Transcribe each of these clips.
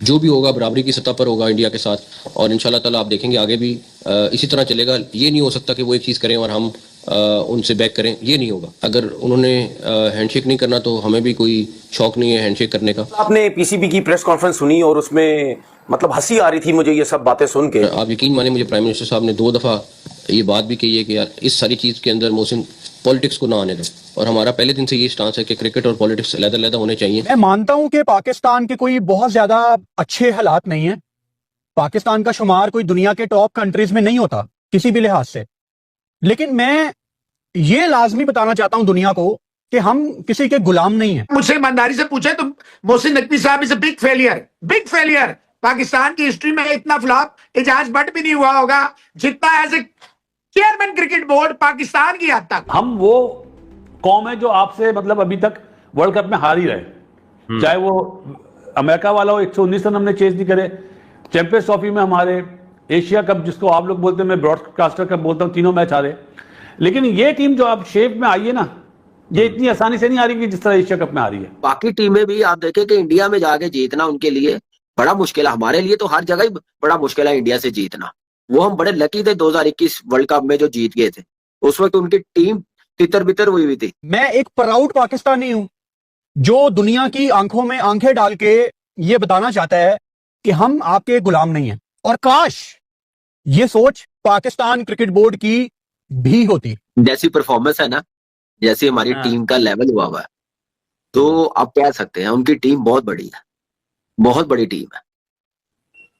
जो भी होगा बराबरी की सतह पर होगा इंडिया के साथ, और इंशाल्लाह ताला आप देखेंगे आगे भी इसी तरह चलेगा। ये नहीं हो सकता कि वो एक चीज़ करें और हम उनसे बैक करें, ये नहीं होगा। अगर उन्होंने हैंडशेक नहीं करना तो हमें भी कोई शौक नहीं है हैंडशेक करने का। आपने पीसीबी की प्रेस कॉन्फ्रेंस सुनी और उसमें मतलब हंसी आ रही थी मुझे ये सब बातें सुन के। आप यकीन माने मुझे प्राइम मिनिस्टर साहब ने 2 दफ़ा ये बात भी कही है कि यार इस सारी चीज़ के अंदर मोहसिन पॉलिटिक्स को ना आने दें, और हमारा पहले दिन से ये स्टांस है कि क्रिकेट और पॉलिटिक्स अलग-अलग होने चाहिए। मैं मानता हूं कि पाकिस्तान के कोई बहुत ज्यादा अच्छे हालात नहीं है। पाकिस्तान का शुमार कोई दुनिया के टॉप कंट्रीज में नहीं होता किसी भी लिहाज से, लेकिन मैं ये लाजमी बताना चाहता हूं दुनिया को कि हम किसी के गुलाम नहीं है। मुझसे ईमानदारी से पूछे तो मोहसिन नकवी साहब is a big failure, big failure. Pakistan की हिस्ट्री में इतना फ्लॉप एजाज भट्ट भी नहीं हुआ होगा जितना as a chairman cricket board Pakistan की हद तक। हम वो कौम है जो आपसे मतलब अभी तक वर्ल्ड कप में हार ही रहे, चाहे वो अमेरिका वाला हो, 119 रन हमने चेज नहीं करे, चैंपियंस ट्रॉफी में हमारे, एशिया कप जिसको आप लोग बोलते हैं, मैं ब्रॉडकास्टर कप बोलता हूं, तीनों मैच हारे। लेकिन ये टीम जो अब शेप में आई है ना, ये इतनी आसानी से नहीं आ रही कि जिस तरह एशिया कप में आ रही है। बाकी टीमें भी आप देखें कि इंडिया में जाके जीतना उनके लिए बड़ा मुश्किल है, हमारे लिए तो हर जगह ही बड़ा मुश्किल है इंडिया से जीतना। वो हम बड़े लकी थे 2021 वर्ल्ड कप में जो जीत गए थे, उस वक्त उनकी टीम तितर बितर हुई थी। मैं एक प्राउड पाकिस्तानी हूं जो दुनिया की आंखों में आंखें डाल के ये बताना चाहता है कि हम आपके गुलाम नहीं हैं, और काश ये सोच पाकिस्तान क्रिकेट बोर्ड की भी होती। जैसी परफॉर्मेंस है ना, जैसे हमारी टीम का लेवल हुआ है, तो आप कह सकते हैं उनकी टीम बहुत बड़ी है, बहुत बड़ी टीम है।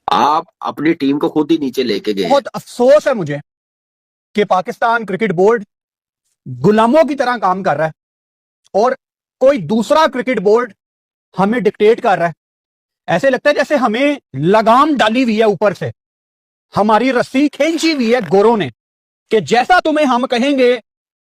आप अपनी टीम को खुद ही नीचे लेके गए। बहुत अफसोस है मुझे कि पाकिस्तान क्रिकेट बोर्ड गुलामों की तरह काम कर रहा है और कोई दूसरा क्रिकेट बोर्ड हमें डिक्टेट कर रहा है। ऐसे लगता है जैसे हमें लगाम डाली हुई है ऊपर से, हमारी रस्सी खींची हुई है गोरों ने कि जैसा तुम्हें हम कहेंगे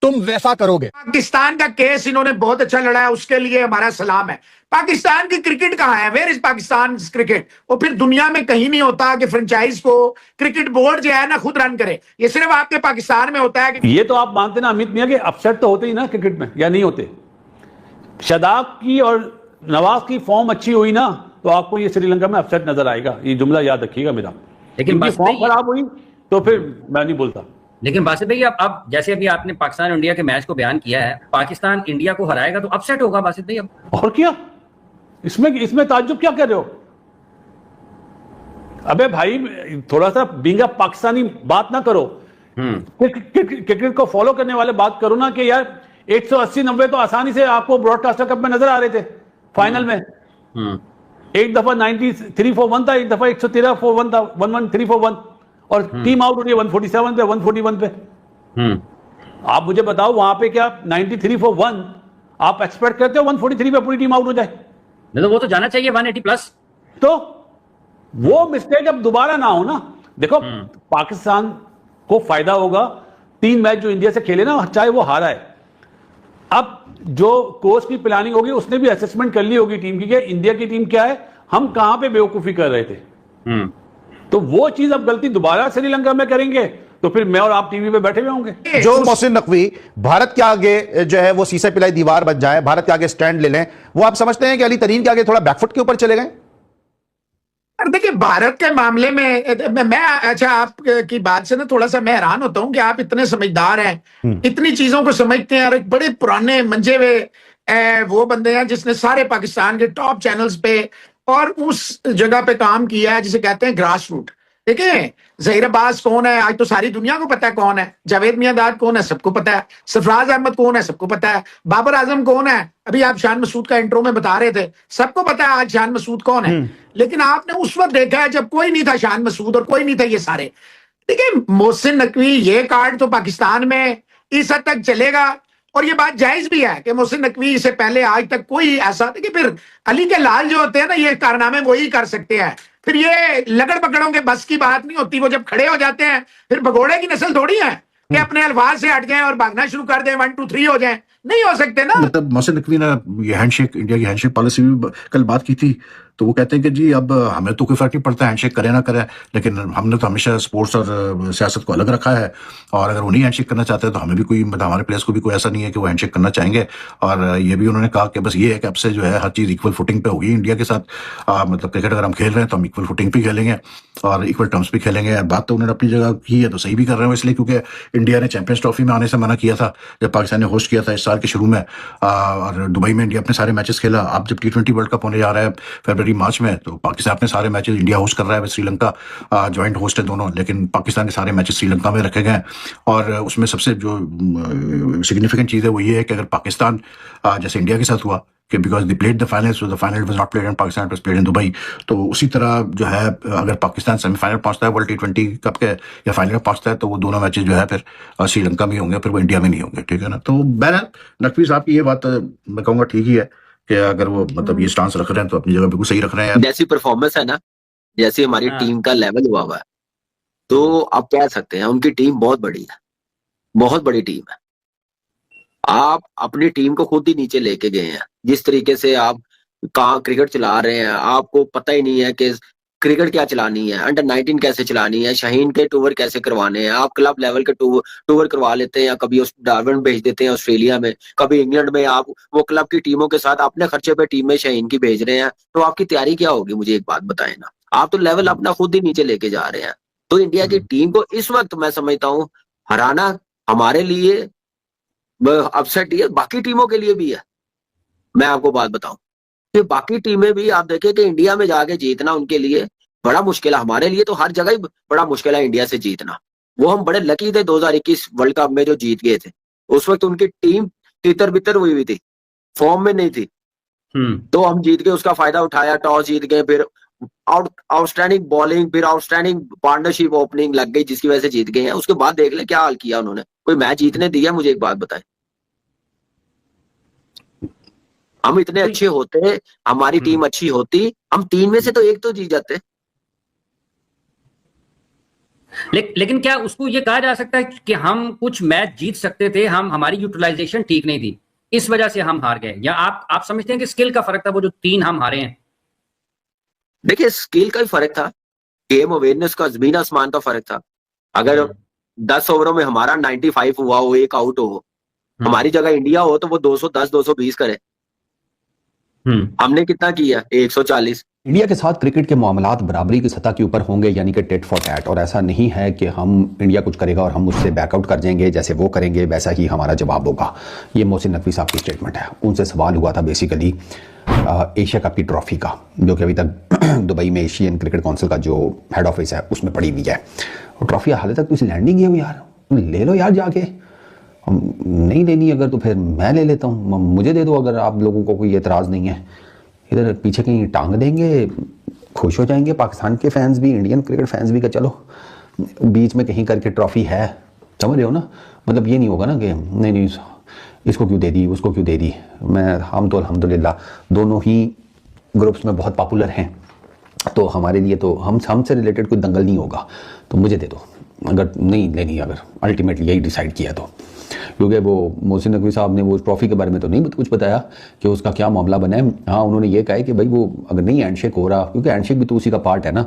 तुम वैसा करोगे। पाकिस्तान का केस इन्होंने बहुत अच्छा लड़ा है, उसके लिए हमारा सलाम है। पाकिस्तान की क्रिकेट कहां है? Where is Pakistan cricket? और फिर दुनिया में कहीं नहीं होता कि फ्रेंचाइज को क्रिकेट बोर्ड जो है ना खुद रन करे, ये सिर्फ आपके पाकिस्तान में होता है। कि ये तो आप मानते ना अमित मियां कि अपसेट तो होते ही ना क्रिकेट में, या नहीं होते? शादाब की और नवाज की फॉर्म अच्छी हुई ना तो आपको ये श्रीलंका में अपसेट नजर आएगा, ये जुमला याद रखिएगा मेरा। लेकिन फॉर्म खराब हुई तो फिर मैं नहीं बोलता। लेकिन बासित भाई अब जैसे अभी आपने पाकिस्तान और इंडिया के मैच को बयान किया है, पाकिस्तान इंडिया को हराएगा तो अपसेट होगा बासित भाई। अब और क्या इसमें ताज्जुब क्या कर रहे हो? अबे भाई थोड़ा सा बीइंग अ पाकिस्तानी बात ना करो, क्रिकेट को फॉलो करने वाले बात करो ना कि यार 180-90 तो आसानी से आपको ब्रॉडकास्टर कप में नजर आ रहे थे फाइनल में। एक दफा 93 for 1 था, एक दफा 113 for 1 था, 113 for 1, और टीम आउट हो रही है 147 पे, 141 पे। आप मुझे बताओ वहां पे क्या 93 for 1 आप एक्सपेक्ट करते हो 143 पे पूरी टीम आउट हो जाए? नहीं तो वो तो जाना चाहिए 180 प्लस। तो वो मिस्टेक अब दोबारा ना हो ना। देखो पाकिस्तान को फायदा होगा 3 मैच जो इंडिया से खेले ना, चाहे वो हारा है। अब जो कोच की प्लानिंग होगी उसने भी असेसमेंट कर ली होगी टीम की कि इंडिया की टीम क्या है, हम कहां पे बेवकूफी कर रहे थे। तो वो चीज अब गलती दोबारा श्रीलंका में करेंगे तो फिर मैं और आप टीवी पे बैठे हुए होंगे। जो मोहसिन नकवी भारत के आगे जो है वो सीसे पिलाई दीवार बन जाए, भारत के आगे स्टैंड ले लें, वो आप समझते हैं कि अली तरीन के आगे थोड़ा बैकफुट के ऊपर चले गए? देखिए भारत के मामले में मैं अच्छा आपकी बात से ना थोड़ा सा मैं हैरान होता हूं कि आप इतने समझदार हैं, इतनी चीजों को समझते हैं, और एक बड़े पुराने मंजे हुए वो बंदे हैं जिसने सारे पाकिस्तान के टॉप चैनल्स पे और उस जगह पे काम किया है जिसे कहते हैं ग्रास रूट। देखिए जहीर अब्बास कौन है, आज तो सारी दुनिया को पता है कौन है। जावेद मियांदाद कौन है, सबको पता है। सरफराज अहमद कौन है, सबको पता है। बाबर आजम कौन है, अभी आप शान मसूद का इंट्रो में बता रहे थे, सबको पता है आज शान मसूद कौन है। लेकिन आपने उस वक्त देखा है जब कोई नहीं था शान मसूद और कोई नहीं था ये सारे। देखिए मोहसिन नकवी ये कार्ड तो पाकिस्तान में इस हद तक चलेगा, और ये बात जायज भी है कि मोहसिन नकवी से पहले आज तक कोई ऐसा, देखिए फिर अली के लाल जो होते हैं ना ये कारनामे वही कर सकते हैं, फिर ये लगड़ पकड़ों के बस की बात नहीं होती। वो जब खड़े हो जाते हैं फिर भगोड़े की नस्ल थोड़ी है कि अपने अल्फाज से हट जाएं और भागना शुरू कर दें, 1 2 3 हो जाएं, नहीं हो सकते ना। मतलब मोहसिन नकवी ने ये हैंडशेक, इंडिया की हैंडशेक पॉलिसी में कल बात की थी, तो वो कहते हैं कि जी अब हमें तो कोई फर्क नहीं पड़ता हैंडशेक करे ना करे, लेकिन हमने तो हमेशा स्पोर्ट्स और सियासत को अलग रखा है, और अगर उन्हीं हैंडशेक करना चाहते हैं तो हमें भी कोई, मतलब हमारे प्लेयर्स को भी कोई ऐसा नहीं है कि वो हैंडशेक करना चाहेंगे। और ये भी उन्होंने कहा कि बस ये है कि अब से जो है हर चीज़ इक्वल फुटिंग पे होगी इंडिया के साथ। मतलब क्रिकेट अगर हम खेल रहे हैं तो हम इक्वल फुटिंग पे खेलेंगे और इक्वल टर्म्स पे खेलेंगे। बात तो उन्होंने अपनी जगह की है, तो सही भी कर रहे हो, इसलिए क्योंकि इंडिया ने चैंपियंस ट्रॉफी में आने से मना किया था जब पाकिस्तान ने होस्ट किया था इस साल के शुरू में, और दुबई में इंडिया अपने सारे मैचेस खेला। अब जब T20 वर्ल्ड कप होने जा रहा है फरवरी मार्च में, तो पाकिस्तान अपने सारे मैचेस, इंडिया होस्ट कर रहा है, श्रीलंका ज्वाइंट होस्ट है दोनों, लेकिन पाकिस्तान के सारे मैचेस श्रीलंका में रखे गए हैं। और उसमें सबसे जो सिग्निफिकेंट चीज़ है वो ये है कि अगर पाकिस्तान जैसे इंडिया के साथ हुआ कि because they played the final, so the final was not played in Pakistan, it was played in Dubai, तो उसी तरह जो है अगर पाकिस्तान सेमीफाइनल पहुंचता है वर्ल्ड T20 कप के या फाइनल में पहुंचता है, तो वो दोनों मैचेस जो है फिर श्रीलंका में होंगे, फिर वो इंडिया में नहीं होंगे, ठीक है ना। तो बहरहाल नकवी साहब की ये बात मैं कहूँगा ठीक ही है कि अगर वो मतलब ये स्टांस रख रहे हैं तो अपनी जगह बिल्कुल सही रख रहे हैं। जैसी परफॉर्मेंस है ना, जैसी हमारी टीम का लेवल हुआ हुआ है, तो आप कह सकते हैं उनकी टीम बहुत बड़ी है, बहुत बड़ी टीम है। आप अपनी टीम को खुद ही नीचे लेके गए हैं। जिस तरीके से आप कहाँ क्रिकेट चला रहे हैं, आपको पता ही नहीं है कि क्रिकेट क्या चलानी है, अंडर 19 कैसे चलानी है, शाहीन के टूर कैसे करवाने हैं। आप क्लब लेवल के टूर करवा लेते हैं, कभी उस डार्विन भेज देते हैं ऑस्ट्रेलिया में, कभी इंग्लैंड में। आप वो क्लब की टीमों के साथ अपने खर्चे पे टीम में शाहीन की भेज रहे हैं, तो आपकी तैयारी क्या होगी? मुझे एक बात बताएं ना। आप तो लेवल अपना खुद ही नीचे लेके जा रहे हैं। तो इंडिया की टीम को इस वक्त मैं समझता हूँ हराना हमारे लिए अपसेट ही है, बाकी टीमों के लिए भी है। मैं आपको बात बताऊं कि बाकी टीमें भी आप देखें कि इंडिया में जाके जीतना उनके लिए बड़ा मुश्किल है। हमारे लिए तो हर जगह ही बड़ा मुश्किल है इंडिया से जीतना। वो हम बड़े लकी थे 2021 वर्ल्ड कप में जो जीत गए थे। उस वक्त उनकी टीम तितर बितर हुई थी, फॉर्म में नहीं थी, तो हम जीत गए, उसका फायदा उठाया, टॉस जीत गए, फिर आउटस्टैंडिंग बॉलिंग, फिर आउटस्टैंडिंग पार्टनरशिप ओपनिंग लग गई जिसकी वजह से जीत गए हैं। उसके बाद देख ले क्या हाल किया उन्होंने, कोई मैच जीतने दिया? मुझे एक बात बताएं। हम इतने अच्छे होते, हमारी टीम अच्छी होती, हम 3 में से तो 1 तो जीत जाते। लेकिन क्या उसको ये कहा जा सकता है कि हम कुछ मैच जीत सकते थे, हमारी यूटिलाइजेशन ठीक नहीं थी, इस वजह से हम हार गए? या आप समझते हैं कि स्किल का फर्क था वो जो 3 हम हारे हैं? देखिए, स्किल का ही फर्क था, गेम अवेयरनेस का जमीन आसमान का फर्क था। अगर 10 ओवरों में हमारा 95 हुआ हो, 1 आउट हो, हमारी जगह इंडिया हो तो वो 210 220 करे। हमने कितना किया? 140। इंडिया के साथ क्रिकेट के मामलात बराबरी की सतह के ऊपर होंगे, यानी कि टेट फॉर टैट। और ऐसा नहीं है कि हम इंडिया कुछ करेगा और हम उससे बैकआउट कर जाएंगे, जैसे वो करेंगे वैसा ही हमारा जवाब होगा। ये मोहसिन नकवी साहब की स्टेटमेंट है। उनसे सवाल हुआ था बेसिकली एशिया कप की ट्रॉफी का, जो कि अभी तक दुबई में एशियन क्रिकेट काउंसिल का जो हेड ऑफिस है उसमें पड़ी हुई है। और ट्रॉफी हाल तक तो इसे लैंड नहीं किया हुई यार, ले लो यार जाके। नहीं लेनी अगर तो फिर मैं ले लेता हूँ, मुझे दे दो अगर आप लोगों को कोई एतराज़ नहीं है। इधर पीछे कहीं टांग देंगे, खुश हो जाएंगे पाकिस्तान के फैंस भी, इंडियन क्रिकेट फैंस भी, का चलो बीच में कहीं करके ट्रॉफी है, समझ रहे हो ना। मतलब ये नहीं होगा ना कि नहीं इसको क्यों दे दी, उसको क्यों दे दी। हम तो अल्हम्दुलिल्लाह दोनों ही ग्रुप्स में बहुत पॉपुलर हैं, तो हमारे लिए तो हमसे रिलेटेड कोई दंगल नहीं होगा। तो मुझे दे दो अगर नहीं लेनी, अगर अल्टीमेटली यही डिसाइड किया तो। क्योंकि वो मोहसिन नकवी साहब ने वो ट्रॉफी के बारे में तो नहीं कुछ बताया कि उसका क्या मामला बना है। हाँ, उन्होंने ये कहा है कि भाई वो अगर नहीं हैंडशेक हो रहा, क्योंकि हैंडशेक भी तो उसी का पार्ट है ना।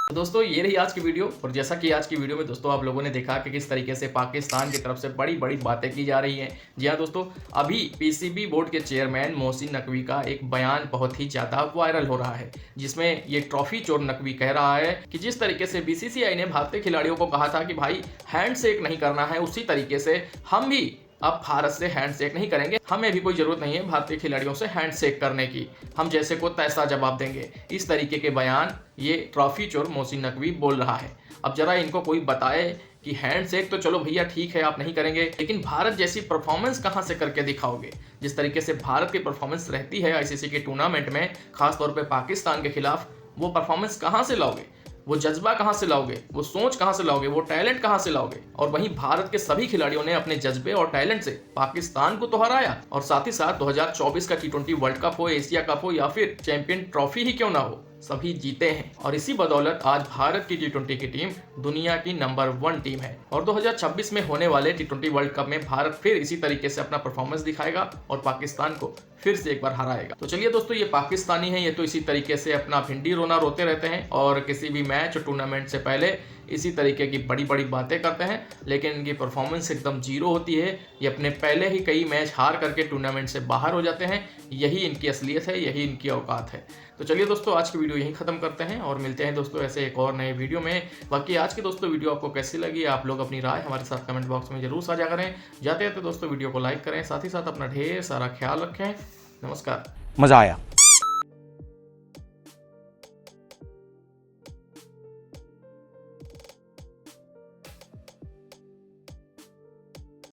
तो दोस्तों ये रही आज की वीडियो। और जैसा कि आज की वीडियो में दोस्तों आप लोगों ने देखा कि किस तरीके से पाकिस्तान की तरफ से बड़ी बड़ी बातें की जा रही हैं। जी हाँ दोस्तों, अभी पीसीबी बोर्ड के चेयरमैन मोहसिन नकवी का एक बयान बहुत ही ज़्यादा वायरल हो रहा है, जिसमें ये ट्रॉफी चोर नकवी कह रहा है कि जिस तरीके से बीसीसीआई ने भारतीय खिलाड़ियों को कहा था कि भाई हैंडशेक नहीं करना है, उसी तरीके से हम भी अब भारत से हैंडशेक नहीं करेंगे। हमें भी कोई जरूरत नहीं है भारतीय खिलाड़ियों से हैंडशेक करने की, हम जैसे को तैसा जवाब देंगे। इस तरीके के बयान ये ट्रॉफी चोर मोहसिन नकवी बोल रहा है। अब जरा इनको कोई बताए कि हैंडशेक तो चलो भैया ठीक है आप नहीं करेंगे, लेकिन भारत जैसी परफॉर्मेंस कहां से करके दिखाओगे? जिस तरीके से भारत की परफॉर्मेंस रहती है आईसीसी के टूर्नामेंट में, खासतौर पर पाकिस्तान के खिलाफ, वो परफॉर्मेंस कहां से लाओगे? वो जज्बा कहां से लाओगे? वो सोच कहां से लाओगे? वो टैलेंट कहां से लाओगे? और वहीं भारत के सभी खिलाड़ियों ने अपने जज्बे और टैलेंट से पाकिस्तान को तो हराया, और साथ ही साथ 2024 का T20 वर्ल्ड कप हो, एशिया कप हो या फिर चैंपियन ट्रॉफी ही क्यों ना हो, सभी जीते हैं। और इसी बदौलत आज भारत की T20 की टीम दुनिया की नंबर 1 टीम है। और 2026 में होने वाले T20 वर्ल्ड कप में भारत फिर इसी तरीके से अपना परफॉर्मेंस दिखाएगा और पाकिस्तान को फिर से एक बार हराएगा। तो चलिए दोस्तों, ये पाकिस्तानी है, ये तो इसी तरीके से अपना भिंडी रोना रोते रहते हैं और किसी भी मैच और टूर्नामेंट से पहले इसी तरीके की बड़ी बड़ी बातें करते हैं, लेकिन इनकी परफॉर्मेंस एकदम जीरो होती है। ये अपने पहले ही कई मैच हार करके टूर्नामेंट से बाहर हो जाते हैं। यही इनकी असलियत है, यही इनकी औकात है। तो चलिए दोस्तों, आज की वीडियो यहीं खत्म करते हैं और मिलते हैं दोस्तों ऐसे एक और नए वीडियो में। बाकी आज की दोस्तों वीडियो आपको कैसी लगी, आप लोग अपनी राय हमारे साथ कमेंट बॉक्स में जरूर साझा करें। जाते जाते दोस्तों वीडियो को लाइक करें, साथ ही साथ अपना ढेर सारा ख्याल रखें। नमस्कार। मजा आया।